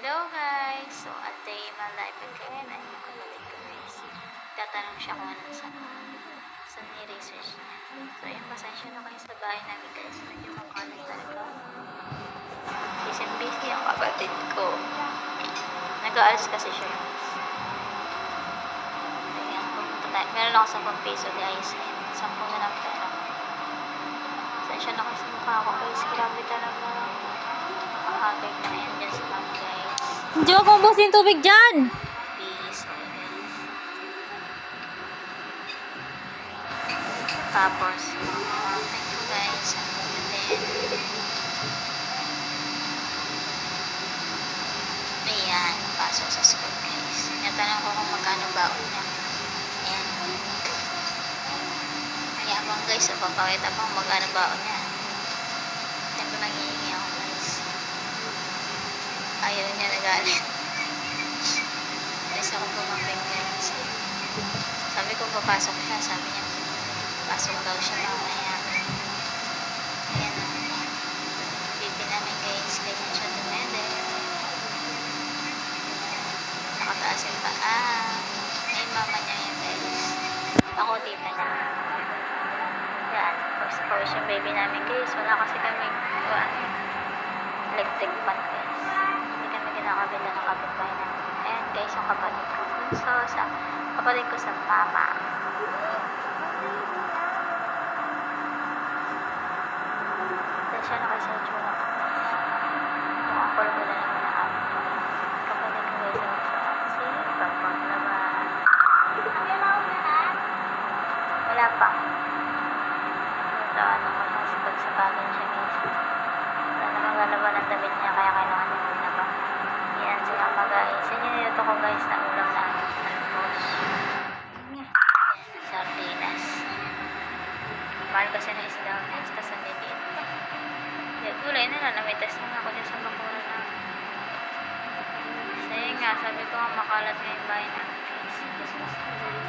Hello guys! So, a day in my life again ay makabalik ko guys. Tatanong siya kung ano sa ni-research niya. So, ayun, pasensya na kayo sa bahay namin guys. Medyo makalat talaga. Busy ang kapatid ko. Nag-aalis kasi siya guys. Ayan, pupunta tayo. Meron ako 10 piso guys. 10 na lang pera. Pasensya na kayo sa mukha ko guys. Grabe talaga. Makakagay na yan. Just lang guys. Hindi mo pumbusin tubig dyan. Peace. Tapos, thank you guys. And then, ayan, pasok sa school guys. Natanong ko kung magkano baon niya. Ayan. Mayabang guys, so papakita ko kung magkano baon niya. Siyempre nanghihingi ako guys. Ayaw niya nagalit. Guys, ako bumapin guys. Sabi ko papasok siya, sabi niya pasok daw siya mamaya. Ayan na. Bibi namin guys, ganyan siya dumede. Nakataas yung paa. Ay, mama niya yan guys. Ako tita niya. Yan, pawis yung baby namin guys. Wala kasi kami electric fan guys. Hindi kami kinakabila ng kapitbahay namin. Ayan guys, yung kapatid ko. So, kapatid ko sa mama. Siya na kasi yung tsura ko. Yung apple ko na naman ang amin. Kapatid ko guys yung sa pagpaglaban. Wala pa. Ano ko sa pagsabagan siya guys. Wala namang galaban ang damit niya kaya kailangan niya maglaba. Yan si mama guys. Yan yung niluto ko guys na ulam namin. Tapos sardinas. Mahal kasi na isda guys. Tapos ang liliit. Gulay na lang, namitas na ako dyan sa bakura na. Kasi nga, sabi ko nga makalat nga yung bahay namin guys.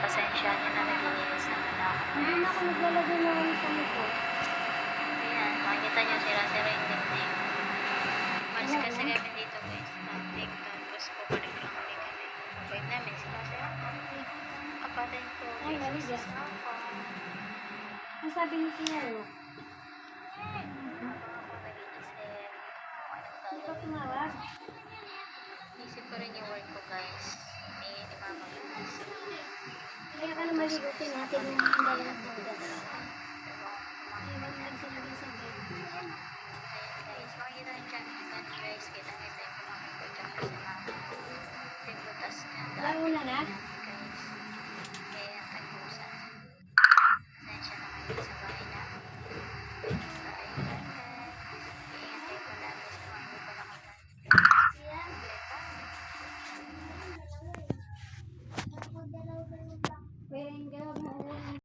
Pasensya niya na naglilinis naman ako. Ayun ako naglalagay na lang sa mito. Ayan, makikita niyo sira-sira yung dingding. Mas kasi kami dito guys. Natik, tapos pupulik lang ulit kami. Pwede namin sira-sira. Kapatid ko guys. Ang sabi ni Tia, hindi ka tumawag? Isip ko rin yung work ko guys. Ni mama guys. Kaya ka na maligutin natin yung dalang bigas.